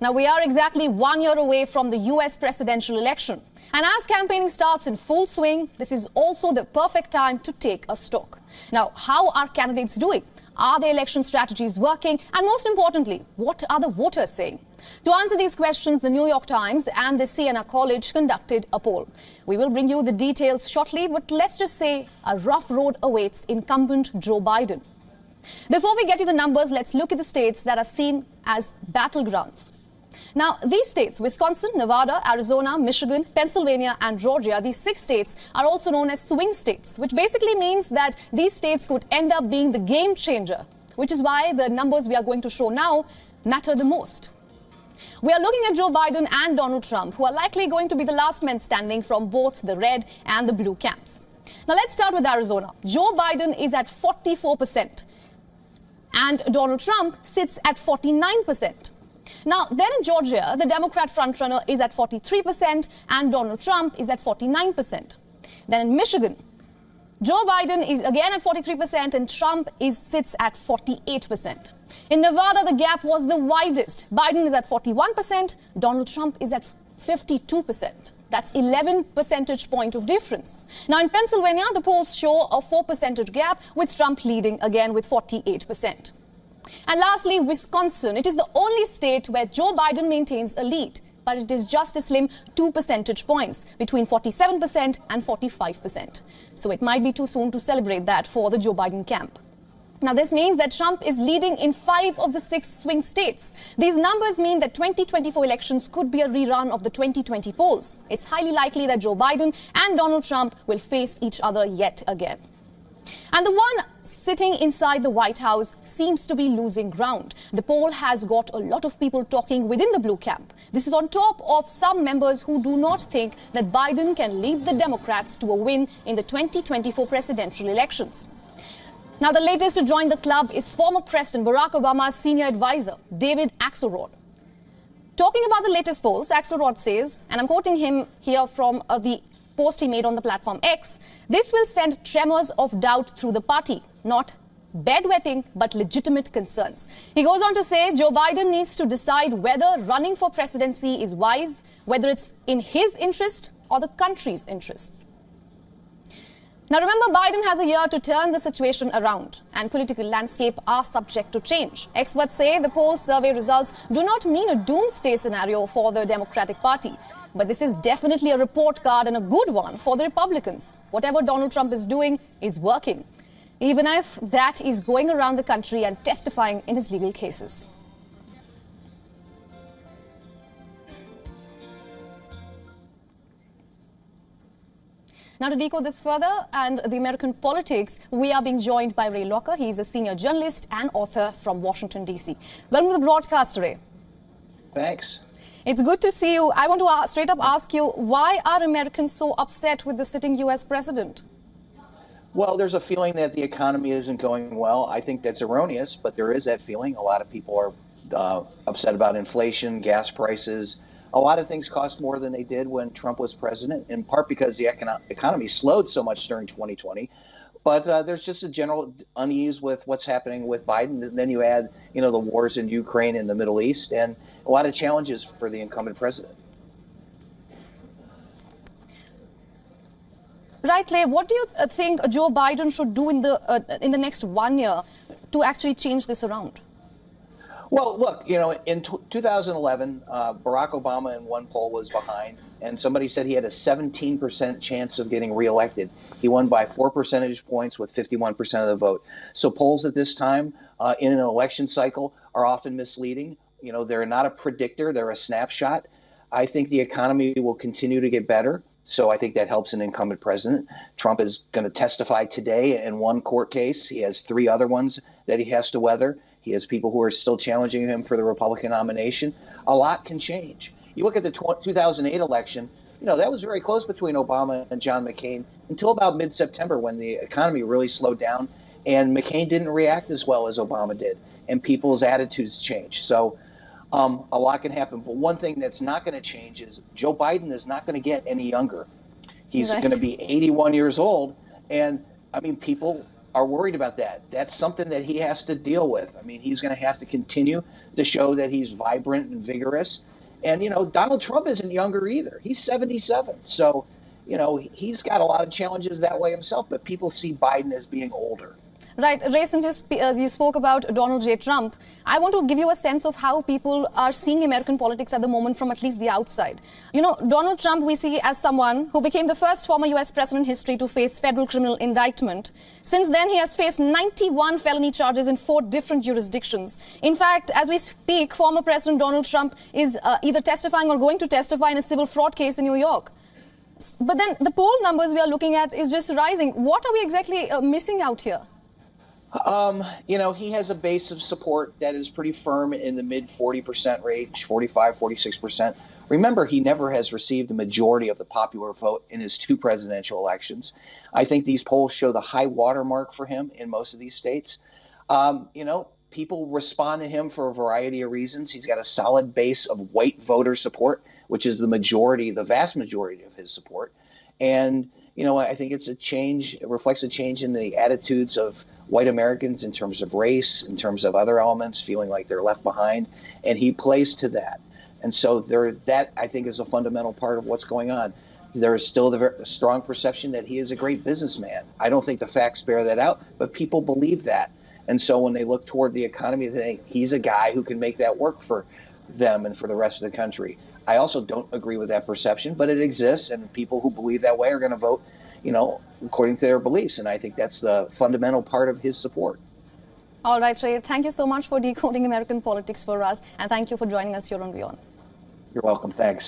Now, we are exactly 1 year away from the US presidential election. And as campaigning starts in full swing, this is also the perfect time to take a stock. Now, how are candidates doing? Are their election strategies working? And most importantly, what are the voters saying? To answer these questions, the New York Times and the Siena College conducted a poll. We will bring you the details shortly, but let's just say a rough road awaits incumbent Joe Biden. Before we get to the numbers, let's look at the states that are seen as battlegrounds. Now, these states, Wisconsin, Nevada, Arizona, Michigan, Pennsylvania and Georgia, these 6 states are also known as swing states, which basically means that these states could end up being the game changer, which is why the numbers we are going to show now matter the most. We are looking at Joe Biden and Donald Trump, who are likely going to be the last men standing from both the red and the blue camps. Now, let's start with Arizona. Joe Biden is at 44%, and Donald Trump sits at 49%. Now, then in Georgia, the Democrat frontrunner is at 43% and Donald Trump is at 49%. Then in Michigan, Joe Biden is again at 43% and Trump sits at 48%. In Nevada, the gap was the widest. Biden is at 41%, Donald Trump is at 52%. That's 11 percentage point of difference. Now, in Pennsylvania, the polls show a 4 percentage gap, with Trump leading again with 48%. And lastly, Wisconsin. It is the only state where Joe Biden maintains a lead, but it is just a slim 2 percentage points between 47% and 45%. So it might be too soon to celebrate that for the Joe Biden camp. Now, this means that Trump is leading in 5 of the 6 swing states. These numbers mean that 2024 elections could be a rerun of the 2020 polls. It's highly likely that Joe Biden and Donald Trump will face each other yet again. And the one sitting inside the White House seems to be losing ground. The poll has got a lot of people talking within the blue camp. This is on top of some members who do not think that Biden can lead the Democrats to a win in the 2024 presidential elections. Now, the latest to join the club is former President Barack Obama's senior advisor, David Axelrod. Talking about the latest polls, Axelrod says, and I'm quoting him here from the post he made on the platform X, this will send tremors of doubt through the party, not bedwetting, but legitimate concerns. He goes on to say Joe Biden needs to decide whether running for presidency is wise, whether it's in his interest or the country's interest. Now, remember, Biden has a year to turn the situation around, and political landscape are subject to change. Experts say the poll survey results do not mean a doomsday scenario for the Democratic Party. But this is definitely a report card, and a good one for the Republicans. Whatever Donald Trump is doing is working, even if that is going around the country and testifying in his legal cases. Now, to decode this further and the American politics, we are being joined by Ray Locker. He is a senior journalist and author from Washington, D.C. Welcome to the broadcast, Ray. Thanks. It's good to see you. I want to straight up ask you, why are Americans so upset with the sitting U.S. president? Well, there's a feeling that the economy isn't going well. I think that's erroneous, but there is that feeling. A lot of people are upset about inflation, gas prices. A lot of things cost more than they did when Trump was president, in part because the economy slowed so much during 2020. But there's just a general unease with what's happening with Biden. And then you add, the wars in Ukraine and the Middle East, and a lot of challenges for the incumbent president. Right, Clay. What do you think Joe Biden should do in the next 1 year to actually change this around? Well, look, in 2011, Barack Obama in one poll was behind, and somebody said he had a 17% chance of getting reelected. He won by 4 percentage points with 51% of the vote. So polls at this time in an election cycle are often misleading. They're not a predictor, they're a snapshot. I think the economy will continue to get better. So I think that helps an incumbent president. Trump is going to testify today in one court case. He has 3 other ones that he has to weather. He has people who are still challenging him for the Republican nomination. A lot can change. You look at the 2008 election, that was very close between Obama and John McCain until about mid-September, when the economy really slowed down and McCain didn't react as well as Obama did, and people's attitudes changed. So a lot can happen. But one thing that's not going to change is Joe Biden is not going to get any younger. He's going to be 81 years old. And people are worried about that. That's something that he has to deal with. I mean, he's going to have to continue to show that he's vibrant and vigorous. And, Donald Trump isn't younger either. He's 77. So, he's got a lot of challenges that way himself, but people see Biden as being older. Right. Ray, since you spoke about Donald J. Trump, I want to give you a sense of how people are seeing American politics at the moment from at least the outside. Donald Trump we see as someone who became the first former U.S. president in history to face federal criminal indictment. Since then, he has faced 91 felony charges in 4 different jurisdictions. In fact, as we speak, former President Donald Trump is either testifying or going to testify in a civil fraud case in New York. But then the poll numbers we are looking at is just rising. What are we exactly missing out here? He has a base of support that is pretty firm in the mid 40% range, 45, 46%. Remember, he never has received a majority of the popular vote in his 2 presidential elections. I think these polls show the high watermark for him in most of these states. People respond to him for a variety of reasons. He's got a solid base of white voter support, which is the vast majority of his support. And I think it's it reflects a change in the attitudes of white Americans in terms of race, in terms of other elements, feeling like they're left behind. And he plays to that. And so that, I think, is a fundamental part of what's going on. There is still the strong perception that he is a great businessman. I don't think the facts bear that out, but people believe that. And so when they look toward the economy, they think he's a guy who can make that work for them and for the rest of the country. I also don't agree with that perception, but it exists, and people who believe that way are going to vote, according to their beliefs. And I think that's the fundamental part of his support. All right, Ray, thank you so much for decoding American politics for us, and thank you for joining us here on Beyond. You're welcome. Thanks.